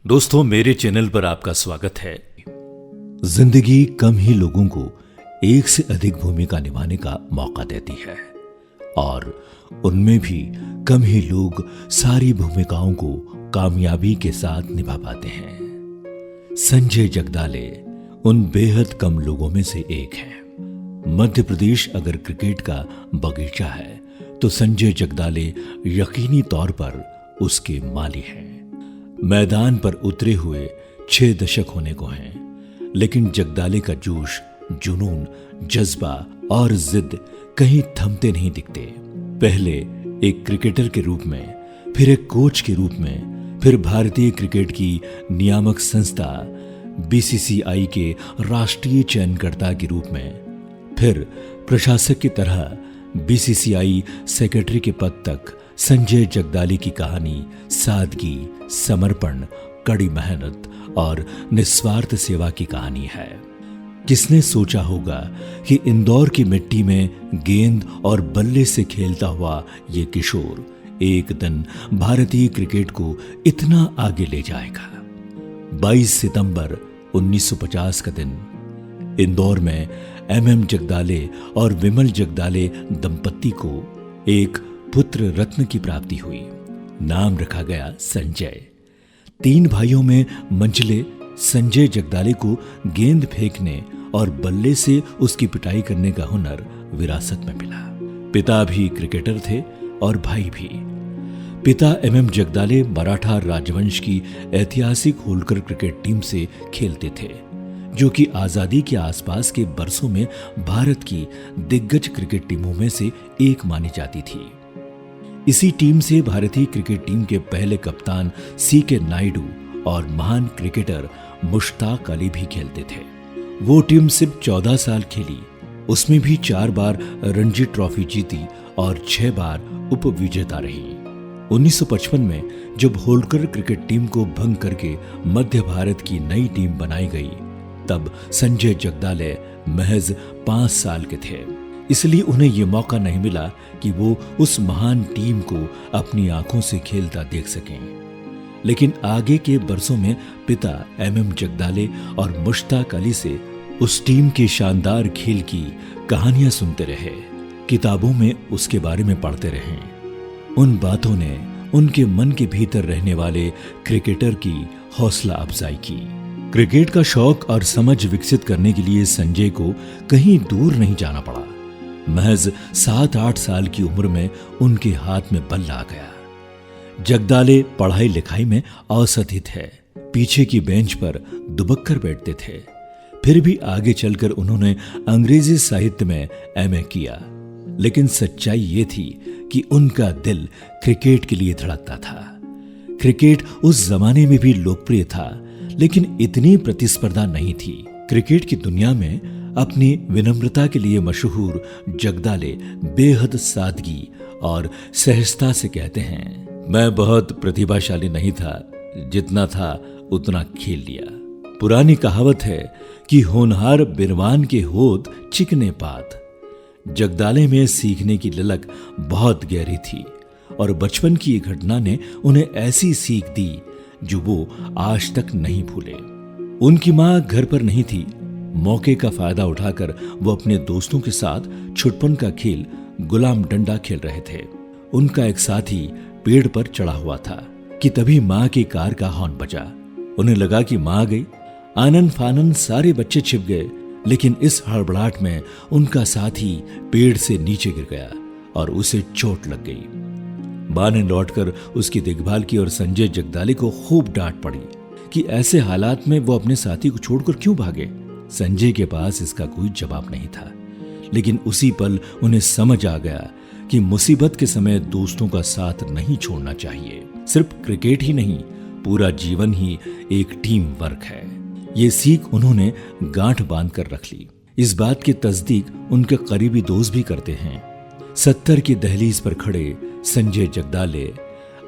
दोस्तों, मेरे चैनल पर आपका स्वागत है। जिंदगी कम ही लोगों को एक से अधिक भूमिका निभाने का मौका देती है और उनमें भी कम ही लोग सारी भूमिकाओं को कामयाबी के साथ निभा पाते हैं। संजय जगदाले उन बेहद कम लोगों में से एक हैं। मध्य प्रदेश अगर क्रिकेट का बगीचा है तो संजय जगदाले यकीनी तौर पर उसके माली हैं। मैदान पर उतरे हुए 6 दशक होने को हैं, लेकिन जगदाले का जोश, जुनून, जज्बा और जिद कहीं थमते नहीं दिखते। पहले एक क्रिकेटर के रूप में, फिर एक कोच के रूप में, फिर भारतीय क्रिकेट की नियामक संस्था बीसीसीआई के राष्ट्रीय चयनकर्ता के रूप में, फिर प्रशासक की तरह बीसीसीआई सेक्रेटरी के पद तक संजय जगदाले की कहानी सादगी, समर्पण, कड़ी मेहनत और निस्वार्थ सेवा की कहानी है। किसने सोचा होगा कि इंदौर की मिट्टी में गेंद और बल्ले से खेलता हुआ ये किशोर एक दिन भारतीय क्रिकेट को इतना आगे ले जाएगा। 22 सितंबर 1950 का दिन इंदौर में MM जगदाले और विमल जगदाले दंपत्ति को एक पुत्र रत्न की प्राप्ति हुई। नाम रखा गया संजय। 3 भाइयों में मंझले संजय जगदाले को गेंद फेंकने और बल्ले से उसकी पिटाई करने का हुनर विरासत में मिला। पिता भी क्रिकेटर थे और भाई भी। पिता MM जगदाले मराठा राजवंश की ऐतिहासिक होलकर क्रिकेट टीम से खेलते थे, जो कि आजादी के आसपास के बरसों में भारत की दिग्गज क्रिकेट टीमों में से एक मानी जाती थी। इसी टीम से भारतीय क्रिकेट टीम के पहले कप्तान CK नायडू और महान क्रिकेटर मुश्ताक अली भी खेलते थे। वो टीम सिर्फ 14 साल खेली, उसमें भी 4 बार रणजी ट्रॉफी जीती और 6 बार उप विजेता रही। 1955 में जब होलकर क्रिकेट टीम को भंग करके मध्य भारत की नई टीम बनाई गई, तब संजय जगदाले महज 5 साल के थे। इसलिए उन्हें यह मौका नहीं मिला कि वो उस महान टीम को अपनी आंखों से खेलता देख सकें। लेकिन आगे के बरसों में पिता MM जगदाले और मुश्ताक अली से उस टीम के शानदार खेल की कहानियां सुनते रहे, किताबों में उसके बारे में पढ़ते रहे। उन बातों ने उनके मन के भीतर रहने वाले क्रिकेटर की हौसला अफजाई की। क्रिकेट का शौक और समझ विकसित करने के लिए संजय को कहीं दूर नहीं जाना पड़ा। महज 7-8 साल की उम्र में उनके हाथ में बल्ला आ गया। जगदाले पढ़ाई लिखाई में औसत ही थे, पीछे की बेंच पर दुबक कर बैठते थे। फिर भी आगे चलकर उन्होंने अंग्रेजी साहित्य में MA किया। लेकिन सच्चाई ये थी कि उनका दिल क्रिकेट के लिए धड़कता था। क्रिकेट उस जमाने में भी लोकप्रिय था, लेकिन इतनी प्रतिस्पर्धा नहीं थी। क्रिकेट की दुनिया में अपनी विनम्रता के लिए मशहूर जगदाले बेहद सादगी और सहजता से कहते हैं, मैं बहुत प्रतिभाशाली नहीं था, जितना था उतना खेल लिया। पुरानी कहावत है कि होनहार बिरवान के होत चिकने पात। जगदाले में सीखने की ललक बहुत गहरी थी और बचपन की एक घटना ने उन्हें ऐसी सीख दी जो वो आज तक नहीं भूले। उनकी मां घर पर नहीं थी। मौके का फायदा उठाकर वो अपने दोस्तों के साथ छुटपन का खेल गुलाम डंडा खेल रहे थे। उनका एक साथी पेड़ पर चढ़ा हुआ था कि तभी मां की कार का हॉर्न बजा। उन्हें लगा कि मां आ गई। आनन फानन सारे बच्चे छिप गए, लेकिन इस हड़बड़ाहट में उनका साथी पेड़ से नीचे गिर गया और उसे चोट लग गई। मां ने लौटकर उसकी देखभाल की और संजय जगदाले को खूब डांट पड़ी कि ऐसे हालात में वो अपने साथी को छोड़कर क्यों भागे। संजय के पास इसका कोई जवाब नहीं था, लेकिन उसी पल उन्हें समझ आ गया कि मुसीबत के समय दोस्तों का साथ नहीं छोड़ना चाहिए। सिर्फ क्रिकेट ही नहीं, पूरा जीवन ही एक टीम वर्क है। ये सीख उन्होंने गांठ बांध कर रख ली। इस बात की तस्दीक उनके करीबी दोस्त भी करते हैं। 70 की दहलीज पर खड़े संजय जगदाले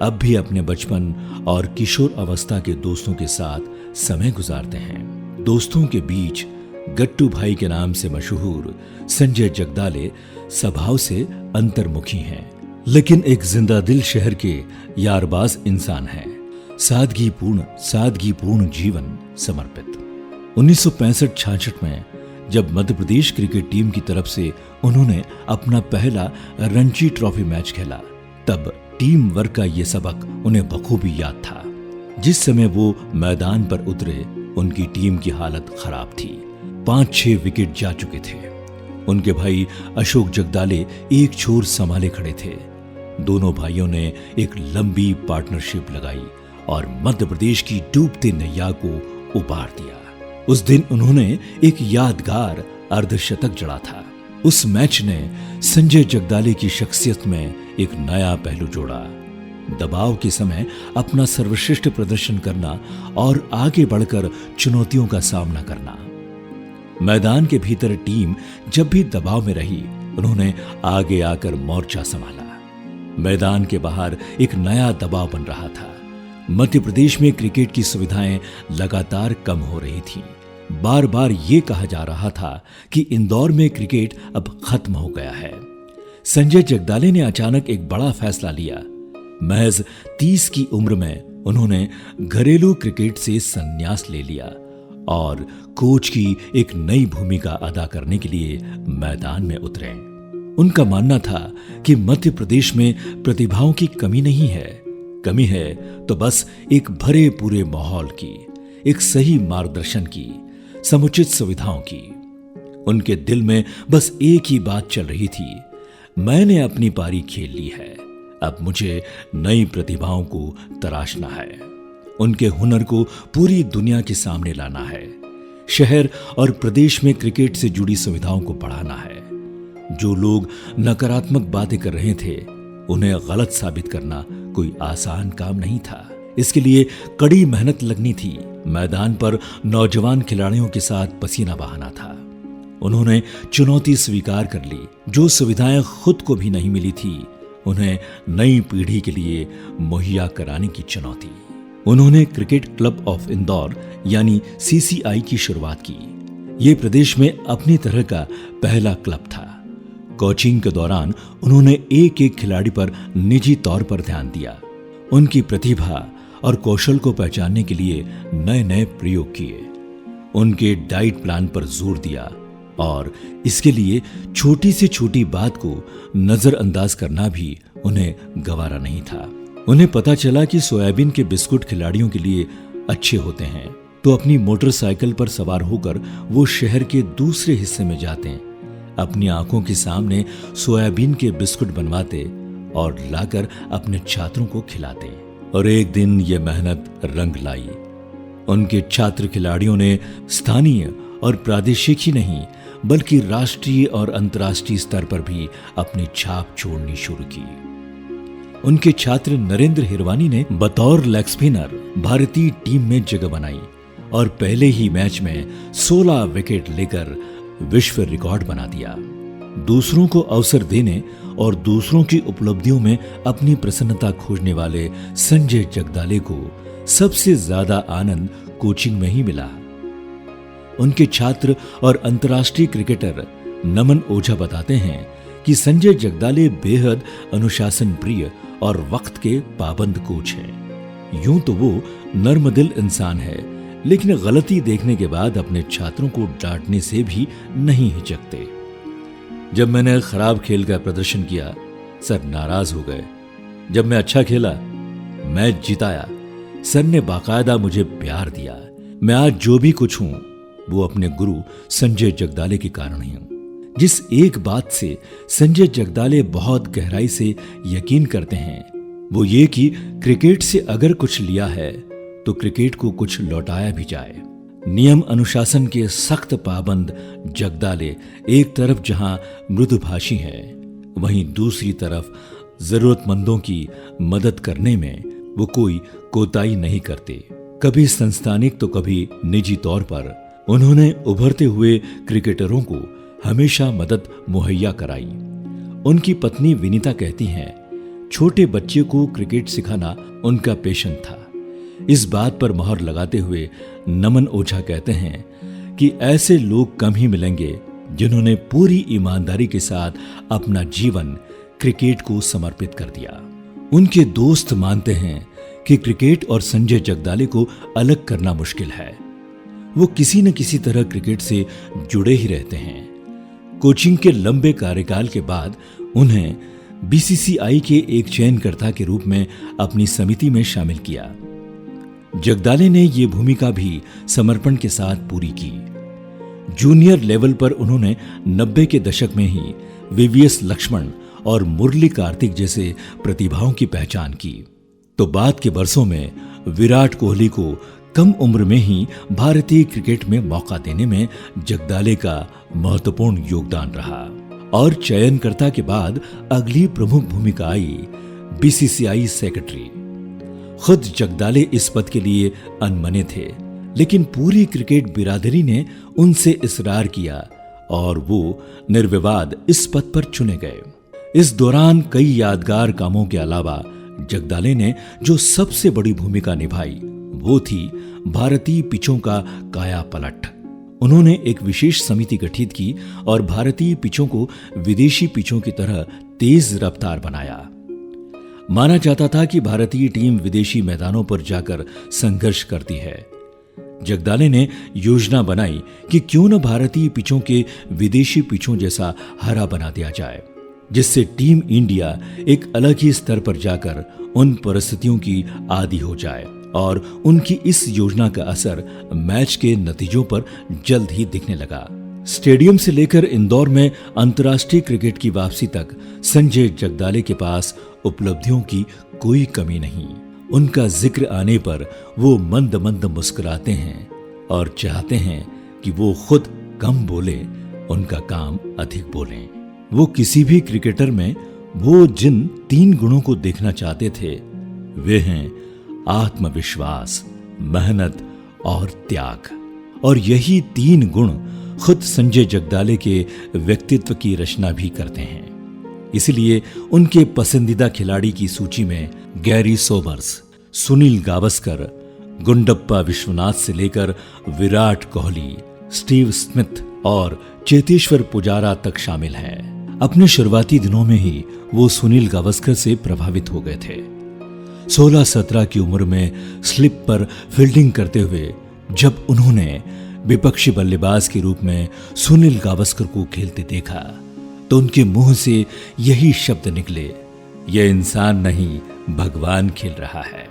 अब भी अपने बचपन और किशोर अवस्था के दोस्तों के साथ समय गुजारते हैं। दोस्तों के बीच गट्टू भाई के नाम से मशहूर संजय जगदाले स्वभाव से अंतर्मुखी हैं, लेकिन एक जिंदा दिल शहर के यारबाज इंसान हैं। सादगीपूर्ण जीवन समर्पित। 1965-66 में जब मध्य प्रदेश क्रिकेट टीम की तरफ से उन्होंने अपना पहला रणजी ट्रॉफी मैच खेला, तब टीम वर्क का ये सबक उन्हें बखूबी याद था। जिस समय वो मैदान पर उतरे, उनकी टीम की हालत खराब थी। 5-6 विकेट जा चुके थे। उनके भाई अशोक जगदाले एक छोर संभाले खड़े थे। दोनों भाइयों ने एक लंबी पार्टनरशिप लगाई और मध्य प्रदेश की डूबते नैया को उबार दिया। उस दिन उन्होंने एक यादगार अर्धशतक जड़ा था। उस मैच ने संजय जगदाले की शख्सियत में एक नया पहलू जोड़ा। दबाव के समय अपना सर्वश्रेष्ठ प्रदर्शन करना और आगे बढ़कर चुनौतियों का सामना करना। मैदान के भीतर टीम जब भी दबाव में रही, उन्होंने आगे आकर मोर्चा संभाला। मैदान के बाहर एक नया दबाव बन रहा था। मध्य प्रदेश में क्रिकेट की सुविधाएं लगातार कम हो रही थीं। बार बार ये कहा जा रहा था कि इंदौर में क्रिकेट अब खत्म हो गया है। संजय जगदाले ने अचानक एक बड़ा फैसला लिया। महज 30 की उम्र में उन्होंने घरेलू क्रिकेट से संन्यास ले लिया और कोच की एक नई भूमिका अदा करने के लिए मैदान में उतरे। उनका मानना था कि मध्य प्रदेश में प्रतिभाओं की कमी नहीं है, कमी है तो बस एक भरे पूरे माहौल की, एक सही मार्गदर्शन की, समुचित सुविधाओं की। उनके दिल में बस एक ही बात चल रही थी, मैंने अपनी पारी खेल ली है, अब मुझे नई प्रतिभाओं को तराशना है, उनके हुनर को पूरी दुनिया के सामने लाना है, शहर और प्रदेश में क्रिकेट से जुड़ी सुविधाओं को बढ़ाना है। जो लोग नकारात्मक बातें कर रहे थे, उन्हें गलत साबित करना कोई आसान काम नहीं था। इसके लिए कड़ी मेहनत लगनी थी। मैदान पर नौजवान खिलाड़ियों के साथ पसीना बहाना था। उन्होंने चुनौती स्वीकार कर ली। जो सुविधाएं खुद को भी नहीं मिली थी, उन्हें नई पीढ़ी के लिए मुहैया कराने की चुनौती। उन्होंने क्रिकेट क्लब ऑफ इंदौर यानी CCI की शुरुआत की। ये प्रदेश में अपनी तरह का पहला क्लब था। कोचिंग के दौरान उन्होंने एक एक खिलाड़ी पर निजी तौर पर ध्यान दिया, उनकी प्रतिभा और कौशल को पहचानने के लिए नए नए प्रयोग किए, उनके डाइट प्लान पर जोर दिया और इसके लिए छोटी से छोटी बात को नजरअंदाज करना भी उन्हें गवारा नहीं था। उन्हें पता चला कि सोयाबीन के बिस्कुट खिलाड़ियों के लिए अच्छे होते हैं, तो अपनी मोटरसाइकिल पर सवार होकर वो शहर के दूसरे हिस्से में जाते, अपनी आंखों के सामने सोयाबीन के बिस्कुट बनवाते और लाकर अपने छात्रों को खिलाते। और एक दिन ये मेहनत रंग लाई। उनके छात्र खिलाड़ियों ने स्थानीय और प्रादेशिक ही नहीं बल्कि राष्ट्रीय और अंतर्राष्ट्रीय स्तर पर भी अपनी छाप छोड़नी शुरू की। उनके छात्र नरेंद्र हिरवानी ने बतौर लेग स्पिनर भारतीय टीम में जगह बनाई और पहले ही मैच में 16 विकेट लेकर विश्व रिकॉर्ड बना दिया। दूसरों को अवसर देने और दूसरों की उपलब्धियों में अपनी प्रसन्नता खोजने वाले संजय जगदाले को सबसे ज्यादा आनंद कोचिंग में ही मिला। उनके छात्र और अंतर्राष्ट्रीय क्रिकेटर नमन ओझा बताते हैं कि संजय जगदाले बेहद अनुशासन प्रिय और वक्त के पाबंद कोच हैं। यूं तो वो नर्मदिल इंसान है, लेकिन गलती देखने के बाद अपने छात्रों को डांटने से भी नहीं हिचकते। जब मैंने खराब खेल का प्रदर्शन किया, सर नाराज हो गए। जब मैं अच्छा खेला, मैच जिताया, सर ने बाकायदा मुझे प्यार दिया। मैं आज जो भी कुछ हूं, वो अपने गुरु संजय जगदाले के कारण ही हूं। जिस एक बात से संजय जगदाले बहुत गहराई से यकीन करते हैं, वो ये कि क्रिकेट से अगर कुछ लिया है तो क्रिकेट को कुछ लौटाया भी जाए। नियम अनुशासन के सख्त पाबंद जगदाले एक तरफ जहां मृदुभाषी हैं, वहीं दूसरी तरफ जरूरतमंदों की मदद करने में वो कोई कोताही नहीं करते। कभी संस्थानिक तो कभी निजी तौर पर उन्होंने उभरते हुए क्रिकेटरों को हमेशा मदद मुहैया कराई। उनकी पत्नी विनीता कहती हैं, छोटे बच्चे को क्रिकेट सिखाना उनका पैशन था। इस बात पर मोहर लगाते हुए नमन ओझा कहते हैं कि ऐसे लोग कम ही मिलेंगे जिन्होंने पूरी ईमानदारी के साथ अपना जीवन क्रिकेट को समर्पित कर दिया। उनके दोस्त मानते हैं कि क्रिकेट और संजय जगदाले को अलग करना मुश्किल है। वो किसी न किसी तरह क्रिकेट से जुड़े ही रहते हैं। कोचिंग के लंबे कार्यकाल के बाद उन्हें बीसीसीआई के एक चयनकर्ता के रूप में अपनी समिति में शामिल किया। जगदाले ने यह भूमिका भी समर्पण के साथ पूरी की। जूनियर लेवल पर उन्होंने 90 के दशक में ही वीवीएस लक्ष्मण और मुरली कार्तिक जैसे प्रतिभाओं की पहचान की, तो बाद के वर्षों में विराट कोहली को कम उम्र में ही भारतीय क्रिकेट में मौका देने में जगदाले का महत्वपूर्ण योगदान रहा। और चयनकर्ता के बाद अगली प्रमुख भूमिका आई बीसीसीआई सेक्रेटरी। खुद जगदाले इस पद के लिए अनमने थे, लेकिन पूरी क्रिकेट बिरादरी ने उनसे इसरार किया और वो निर्विवाद इस पद पर चुने गए। इस दौरान कई यादगार कामों के अलावा जगदाले ने जो सबसे बड़ी भूमिका निभाई वो थी भारतीय पिचों का काया पलट। उन्होंने एक विशेष समिति गठित की और भारतीय पिचों को विदेशी पिचों की तरह तेज रफ्तार बनाया। माना जाता था कि भारतीय टीम विदेशी मैदानों पर जाकर संघर्ष करती है। जगदाले ने योजना बनाई कि क्यों न भारतीय पिचों के विदेशी पिचों जैसा हरा बना दिया जाए, जिससे टीम इंडिया एक अलग ही स्तर पर जाकर उन परिस्थितियों की आदी हो जाए। और उनकी इस योजना का असर मैच के नतीजों पर जल्द ही दिखने लगा। स्टेडियम से लेकर इंदौर में अंतर्राष्ट्रीय क्रिकेट की वापसी तक संजय जगदाले के पास उपलब्धियों की कोई कमी नहीं। उनका जिक्र आने पर वो मंद मंद मुस्कुराते हैं और चाहते हैं कि वो खुद कम बोले, उनका काम अधिक बोलें। वो किसी भी क्रिकेटर में वो जिन 3 गुणों को देखना चाहते थे वे हैं आत्मविश्वास, मेहनत और त्याग। और यही 3 गुण खुद संजय जगदाले के व्यक्तित्व की रचना भी करते हैं। इसलिए उनके पसंदीदा खिलाड़ी की सूची में गैरी सोबर्स, सुनील गावस्कर, गुंडप्पा विश्वनाथ से लेकर विराट कोहली, स्टीव स्मिथ और चेतेश्वर पुजारा तक शामिल हैं। अपने शुरुआती दिनों में ही वो सुनील गावस्कर से प्रभावित हो गए थे। 16-17 की उम्र में स्लिप पर फील्डिंग करते हुए जब उन्होंने विपक्षी बल्लेबाज के रूप में सुनील गावस्कर को खेलते देखा तो उनके मुंह से यही शब्द निकले, यह इंसान नहीं भगवान खेल रहा है।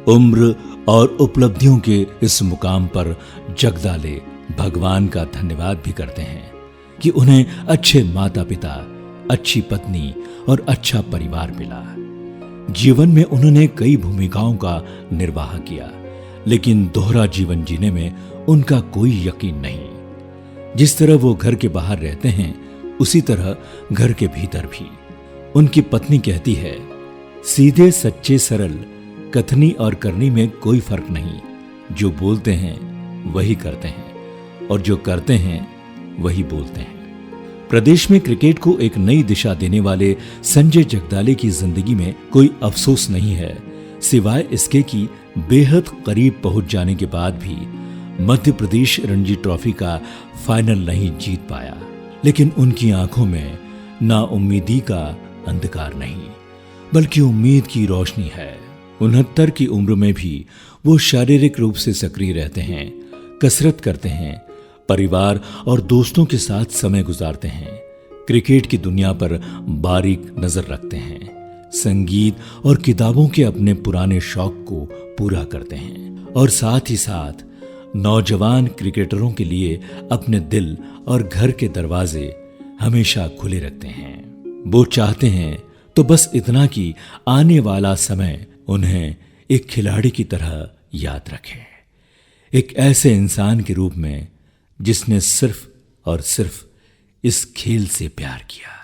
उम्र और उपलब्धियों के इस मुकाम पर जगदाले भगवान का धन्यवाद भी करते हैं कि उन्हें अच्छे माता पिता, अच्छी पत्नी और अच्छा परिवार मिला। जीवन में उन्होंने कई भूमिकाओं का निर्वाह किया, लेकिन दोहरा जीवन जीने में उनका कोई यकीन नहीं। जिस तरह वो घर के बाहर रहते हैं उसी तरह घर के भीतर भी। उनकी पत्नी कहती है, सीधे सच्चे सरल कथनी और करनी में कोई फर्क नहीं। जो बोलते हैं वही करते हैं और जो करते हैं वही बोलते हैं। प्रदेश में क्रिकेट को एक नई दिशा देने वाले संजय जगदाले की जिंदगी में कोई अफसोस नहीं है, सिवाय इसके कि बेहद करीब पहुंच जाने के बाद भी मध्य प्रदेश रणजी ट्रॉफी का फाइनल नहीं जीत पाया। लेकिन उनकी आंखों में नाउम्मीदी का अंधकार नहीं, बल्कि उम्मीद की रोशनी है। 69 की उम्र में भी वो शारीरिक रूप से सक्रिय रहते हैं, कसरत करते हैं, परिवार और दोस्तों के साथ समय गुजारते हैं, क्रिकेट की दुनिया पर बारीक नजर रखते हैं, संगीत और किताबों के अपने पुराने शौक को पूरा करते हैं और साथ ही साथ नौजवान क्रिकेटरों के लिए अपने दिल और घर के दरवाजे हमेशा खुले रखते हैं। वो चाहते हैं तो बस इतना कि आने वाला समय उन्हें एक खिलाड़ी की तरह याद रखे, एक ऐसे इंसान के रूप में जिसने सिर्फ और सिर्फ इस खेल से प्यार किया।